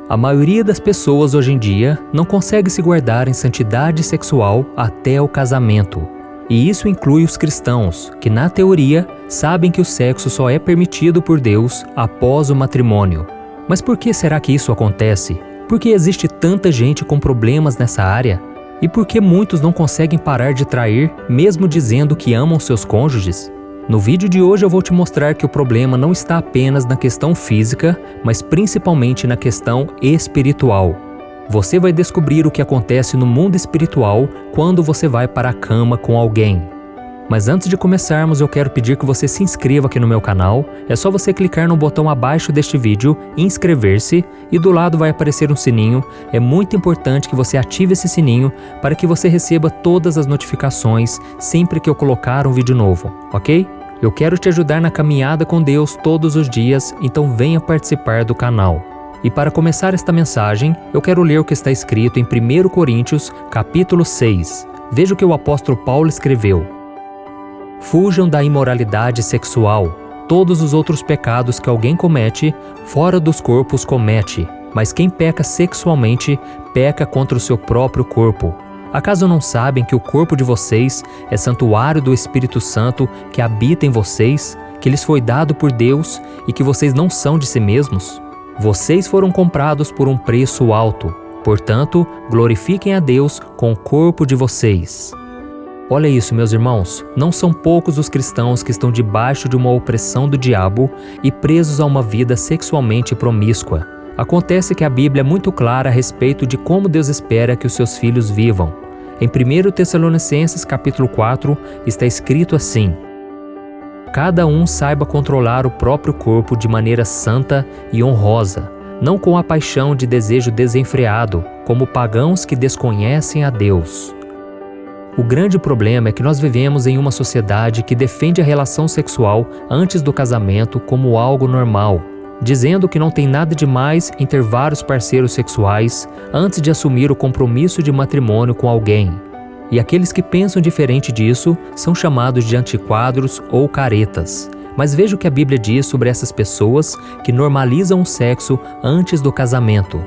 A maioria das pessoas hoje em dia não consegue se guardar em santidade sexual até o casamento. E isso inclui os cristãos, que na teoria sabem que o sexo só é permitido por Deus após o matrimônio. Mas por que será que isso acontece? Por que existe tanta gente com problemas nessa área? E por que muitos não conseguem parar de trair, mesmo dizendo que amam seus cônjuges? No vídeo de hoje eu vou te mostrar que o problema não está apenas na questão física, mas principalmente na questão espiritual. Você vai descobrir o que acontece no mundo espiritual quando você vai para a cama com alguém. Mas antes de começarmos, eu quero pedir que você se inscreva aqui no meu canal. É só você clicar no botão abaixo deste vídeo, inscrever-se, e do lado vai aparecer um sininho. É muito importante que você ative esse sininho para que você receba todas as notificações sempre que eu colocar um vídeo novo, ok? Eu quero te ajudar na caminhada com Deus todos os dias, então venha participar do canal. E para começar esta mensagem, eu quero ler o que está escrito em 1 Coríntios, capítulo 6. Veja o que o apóstolo Paulo escreveu. Fujam da imoralidade sexual. Todos os outros pecados que alguém comete, fora dos corpos comete, mas quem peca sexualmente, peca contra o seu próprio corpo. Acaso não sabem que o corpo de vocês é santuário do Espírito Santo que habita em vocês, que lhes foi dado por Deus e que vocês não são de si mesmos? Vocês foram comprados por um preço alto. Portanto, glorifiquem a Deus com o corpo de vocês. Olha isso, meus irmãos, não são poucos os cristãos que estão debaixo de uma opressão do diabo e presos a uma vida sexualmente promíscua. Acontece que a Bíblia é muito clara a respeito de como Deus espera que os seus filhos vivam. Em 1 Tessalonicenses capítulo 4 está escrito assim: cada um saiba controlar o próprio corpo de maneira santa e honrosa, não com a paixão de desejo desenfreado, como pagãos que desconhecem a Deus. O grande problema é que nós vivemos em uma sociedade que defende a relação sexual antes do casamento como algo normal, dizendo que não tem nada de mais em ter vários parceiros sexuais antes de assumir o compromisso de matrimônio com alguém. E aqueles que pensam diferente disso são chamados de antiquados ou caretas. Mas veja o que a Bíblia diz sobre essas pessoas que normalizam o sexo antes do casamento.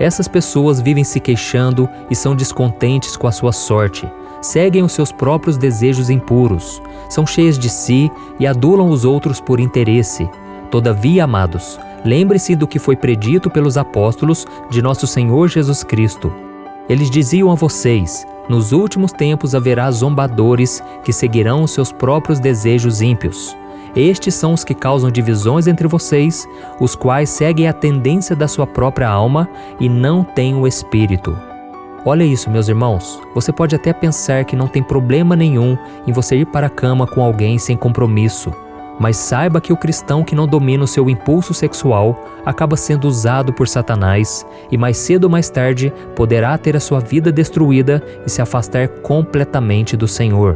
Essas pessoas vivem se queixando e são descontentes com a sua sorte, seguem os seus próprios desejos impuros, são cheias de si e adulam os outros por interesse. Todavia, amados, lembre-se do que foi predito pelos apóstolos de nosso Senhor Jesus Cristo. Eles diziam a vocês: nos últimos tempos haverá zombadores que seguirão os seus próprios desejos ímpios. Estes são os que causam divisões entre vocês, os quais seguem a tendência da sua própria alma e não têm o Espírito. Olha isso, meus irmãos. Você pode até pensar que não tem problema nenhum em você ir para a cama com alguém sem compromisso. Mas saiba que o cristão que não domina o seu impulso sexual acaba sendo usado por Satanás e mais cedo ou mais tarde poderá ter a sua vida destruída e se afastar completamente do Senhor.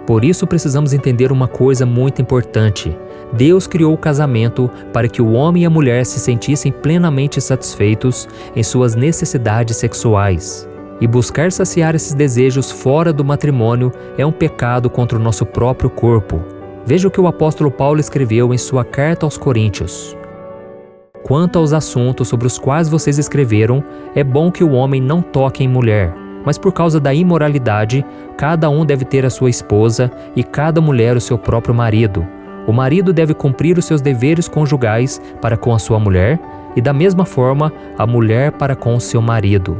Por isso precisamos entender uma coisa muito importante. Deus criou o casamento para que o homem e a mulher se sentissem plenamente satisfeitos em suas necessidades sexuais. E buscar saciar esses desejos fora do matrimônio é um pecado contra o nosso próprio corpo. Veja o que o apóstolo Paulo escreveu em sua carta aos Coríntios. Quanto aos assuntos sobre os quais vocês escreveram, é bom que o homem não toque em mulher, mas por causa da imoralidade, cada um deve ter a sua esposa e cada mulher o seu próprio marido. O marido deve cumprir os seus deveres conjugais para com a sua mulher e da mesma forma a mulher para com o seu marido.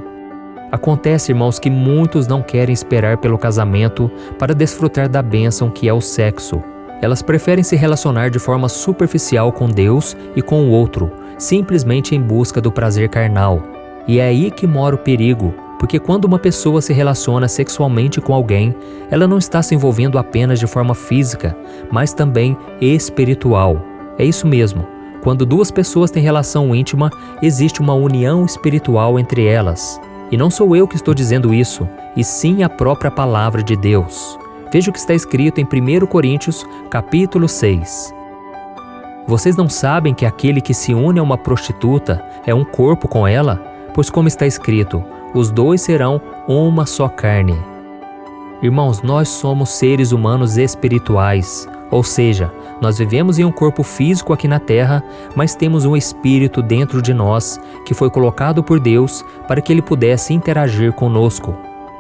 Acontece, irmãos, que muitos não querem esperar pelo casamento para desfrutar da bênção que é o sexo. Elas preferem se relacionar de forma superficial com Deus e com o outro, simplesmente em busca do prazer carnal. E é aí que mora o perigo, porque quando uma pessoa se relaciona sexualmente com alguém, ela não está se envolvendo apenas de forma física, mas também espiritual. É isso mesmo. Quando duas pessoas têm relação íntima, existe uma união espiritual entre elas. E não sou eu que estou dizendo isso, e sim a própria palavra de Deus. Veja o que está escrito em 1 Coríntios, capítulo 6. Vocês não sabem que aquele que se une a uma prostituta é um corpo com ela? Pois como está escrito, os dois serão uma só carne. Irmãos, nós somos seres humanos espirituais. Ou seja, nós vivemos em um corpo físico aqui na Terra, mas temos um espírito dentro de nós que foi colocado por Deus para que ele pudesse interagir conosco.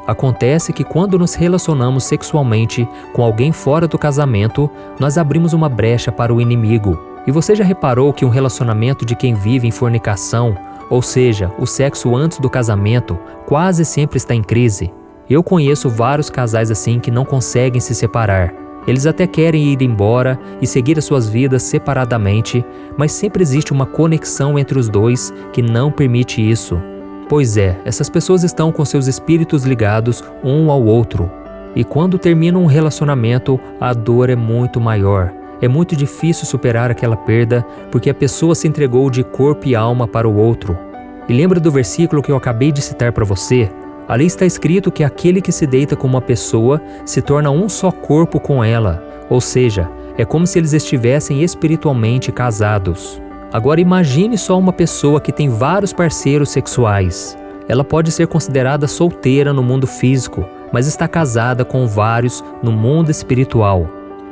Acontece que quando nos relacionamos sexualmente com alguém fora do casamento, nós abrimos uma brecha para o inimigo. E você já reparou que um relacionamento de quem vive em fornicação, ou seja, o sexo antes do casamento, quase sempre está em crise? Eu conheço vários casais assim que não conseguem se separar. Eles até querem ir embora e seguir as suas vidas separadamente, mas sempre existe uma conexão entre os dois que não permite isso. Pois é, essas pessoas estão com seus espíritos ligados um ao outro. E quando termina um relacionamento, a dor é muito maior. É muito difícil superar aquela perda, porque a pessoa se entregou de corpo e alma para o outro. E lembra do versículo que eu acabei de citar para você? Ali está escrito que aquele que se deita com uma pessoa se torna um só corpo com ela, ou seja, é como se eles estivessem espiritualmente casados. Agora imagine só uma pessoa que tem vários parceiros sexuais. Ela pode ser considerada solteira no mundo físico, mas está casada com vários no mundo espiritual.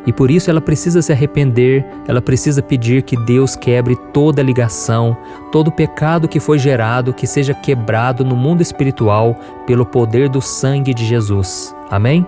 E por isso ela precisa se arrepender, ela precisa pedir que Deus quebre toda ligação, todo pecado que foi gerado, que seja quebrado no mundo espiritual pelo poder do sangue de Jesus. Amém?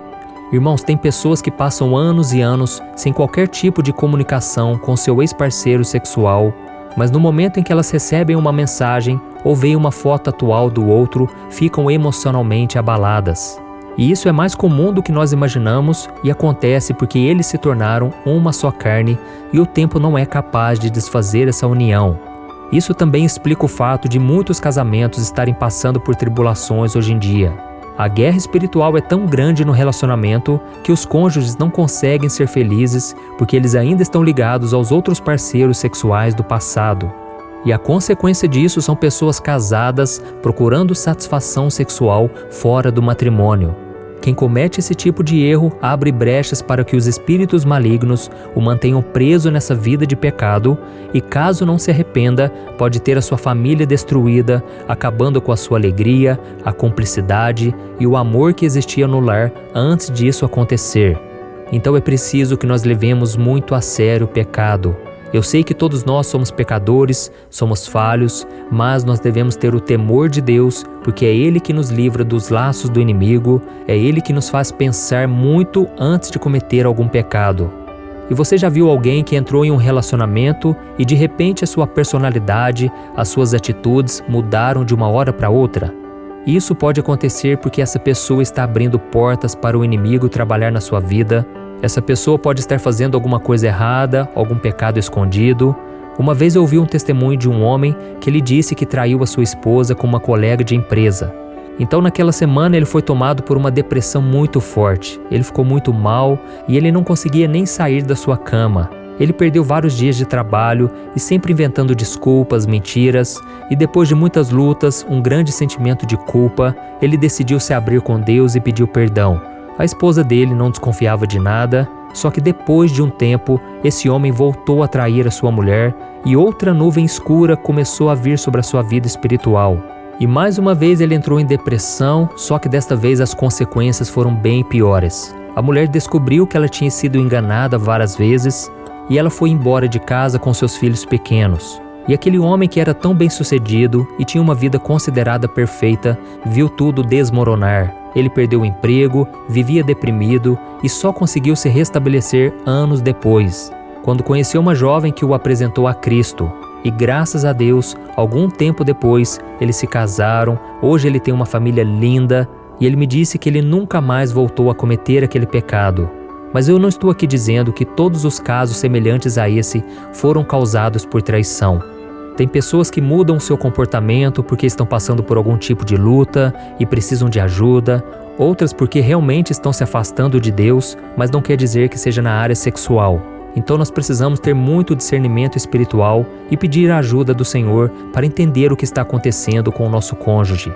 Irmãos, tem pessoas que passam anos e anos sem qualquer tipo de comunicação com seu ex-parceiro sexual, mas no momento em que elas recebem uma mensagem ou veem uma foto atual do outro, ficam emocionalmente abaladas. E isso é mais comum do que nós imaginamos e acontece porque eles se tornaram uma só carne e o tempo não é capaz de desfazer essa união. Isso também explica o fato de muitos casamentos estarem passando por tribulações hoje em dia. A guerra espiritual é tão grande no relacionamento que os cônjuges não conseguem ser felizes porque eles ainda estão ligados aos outros parceiros sexuais do passado. E a consequência disso são pessoas casadas procurando satisfação sexual fora do matrimônio. Quem comete esse tipo de erro abre brechas para que os espíritos malignos o mantenham preso nessa vida de pecado e, caso não se arrependa, pode ter a sua família destruída, acabando com a sua alegria, a cumplicidade e o amor que existia no lar antes disso acontecer. Então é preciso que nós levemos muito a sério o pecado. Eu sei que todos nós somos pecadores, somos falhos, mas nós devemos ter o temor de Deus, porque é Ele que nos livra dos laços do inimigo, é Ele que nos faz pensar muito antes de cometer algum pecado. E você já viu alguém que entrou em um relacionamento e de repente a sua personalidade, as suas atitudes mudaram de uma hora para outra? Isso pode acontecer porque essa pessoa está abrindo portas para o inimigo trabalhar na sua vida. Essa pessoa pode estar fazendo alguma coisa errada, algum pecado escondido. Uma vez eu ouvi um testemunho de um homem que ele disse que traiu a sua esposa com uma colega de empresa. Então naquela semana ele foi tomado por uma depressão muito forte. Ele ficou muito mal e ele não conseguia nem sair da sua cama. Ele perdeu vários dias de trabalho e sempre inventando desculpas, mentiras. E depois de muitas lutas, um grande sentimento de culpa, ele decidiu se abrir com Deus e pediu perdão. A esposa dele não desconfiava de nada, só que depois de um tempo, esse homem voltou a trair a sua mulher e outra nuvem escura começou a vir sobre a sua vida espiritual. E mais uma vez ele entrou em depressão, só que desta vez as consequências foram bem piores. A mulher descobriu que ela tinha sido enganada várias vezes e ela foi embora de casa com seus filhos pequenos. E aquele homem que era tão bem-sucedido e tinha uma vida considerada perfeita, viu tudo desmoronar. Ele perdeu o emprego, vivia deprimido e só conseguiu se restabelecer anos depois, quando conheceu uma jovem que o apresentou a Cristo. E graças a Deus, algum tempo depois, eles se casaram, hoje ele tem uma família linda e ele me disse que ele nunca mais voltou a cometer aquele pecado. Mas eu não estou aqui dizendo que todos os casos semelhantes a esse foram causados por traição. Tem pessoas que mudam seu comportamento porque estão passando por algum tipo de luta e precisam de ajuda, outras porque realmente estão se afastando de Deus, mas não quer dizer que seja na área sexual. Então nós precisamos ter muito discernimento espiritual e pedir a ajuda do Senhor para entender o que está acontecendo com o nosso cônjuge.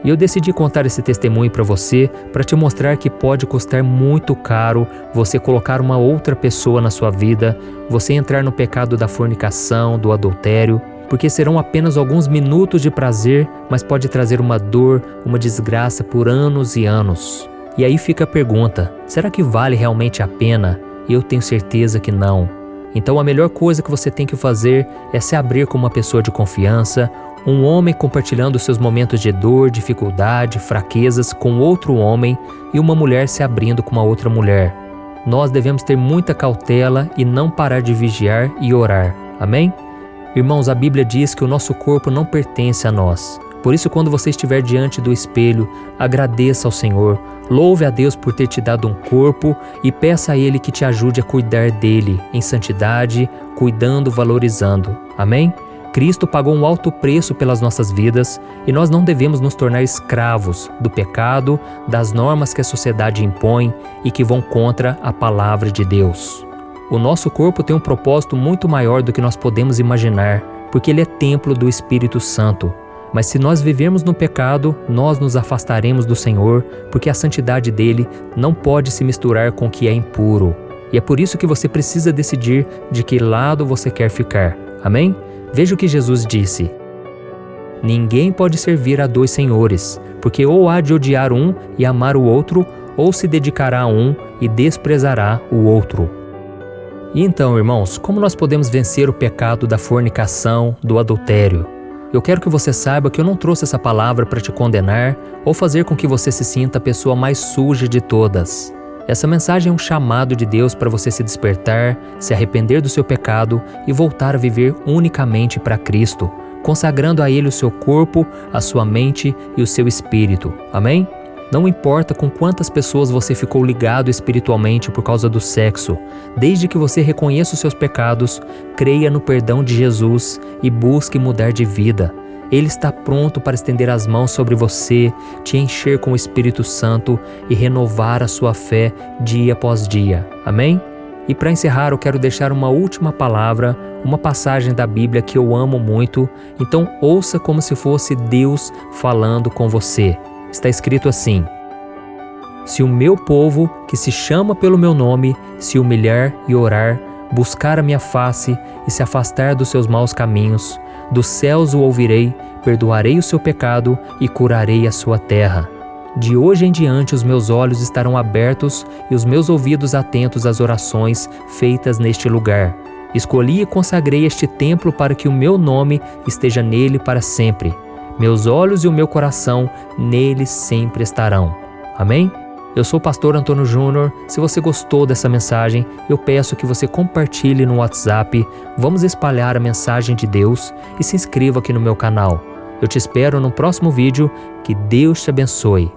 E eu decidi contar esse testemunho para você, para te mostrar que pode custar muito caro você colocar uma outra pessoa na sua vida, você entrar no pecado da fornicação, do adultério, porque serão apenas alguns minutos de prazer, mas pode trazer uma dor, uma desgraça por anos e anos. E aí fica a pergunta, será que vale realmente a pena Eu tenho certeza que não. Então a melhor coisa que você tem que fazer é se abrir com uma pessoa de confiança, um homem compartilhando seus momentos de dor, dificuldade, fraquezas com outro homem e uma mulher se abrindo com uma outra mulher. Nós devemos ter muita cautela e não parar de vigiar e orar. Amém? Irmãos, a Bíblia diz que o nosso corpo não pertence a nós. Por isso, quando você estiver diante do espelho, agradeça ao Senhor, louve a Deus por ter te dado um corpo e peça a Ele que te ajude a cuidar dele em santidade, cuidando, valorizando. Amém? Cristo pagou um alto preço pelas nossas vidas e nós não devemos nos tornar escravos do pecado, das normas que a sociedade impõe e que vão contra a palavra de Deus. O nosso corpo tem um propósito muito maior do que nós podemos imaginar, porque ele é templo do Espírito Santo. Mas se nós vivermos no pecado, nós nos afastaremos do Senhor, porque a santidade dele não pode se misturar com o que é impuro. E é por isso que você precisa decidir de que lado você quer ficar. Amém? Veja o que Jesus disse. Ninguém pode servir a dois senhores, porque ou há de odiar um e amar o outro, ou se dedicará a um e desprezará o outro. E então, irmãos, como nós podemos vencer o pecado da fornicação, do adultério? Eu quero que você saiba que eu não trouxe essa palavra para te condenar ou fazer com que você se sinta a pessoa mais suja de todas. Essa mensagem é um chamado de Deus para você se despertar, se arrepender do seu pecado e voltar a viver unicamente para Cristo, consagrando a Ele o seu corpo, a sua mente e o seu espírito. Amém? Não importa com quantas pessoas você ficou ligado espiritualmente por causa do sexo, desde que você reconheça os seus pecados, creia no perdão de Jesus e busque mudar de vida. Ele está pronto para estender as mãos sobre você, te encher com o Espírito Santo e renovar a sua fé dia após dia. Amém? E para encerrar, eu quero deixar uma última palavra, uma passagem da Bíblia que eu amo muito, então ouça como se fosse Deus falando com você. Está escrito assim: se o meu povo, que se chama pelo meu nome, se humilhar e orar, buscar a minha face e se afastar dos seus maus caminhos, dos céus o ouvirei, perdoarei o seu pecado e curarei a sua terra. De hoje em diante os meus olhos estarão abertos e os meus ouvidos atentos às orações feitas neste lugar. Escolhi e consagrei este templo para que o meu nome esteja nele para sempre. Meus olhos e o meu coração nele sempre estarão. Amém? Eu sou o pastor Antônio Júnior. Se você gostou dessa mensagem, eu peço que você compartilhe no WhatsApp. Vamos espalhar a mensagem de Deus e se inscreva aqui no meu canal. Eu te espero no próximo vídeo. Que Deus te abençoe.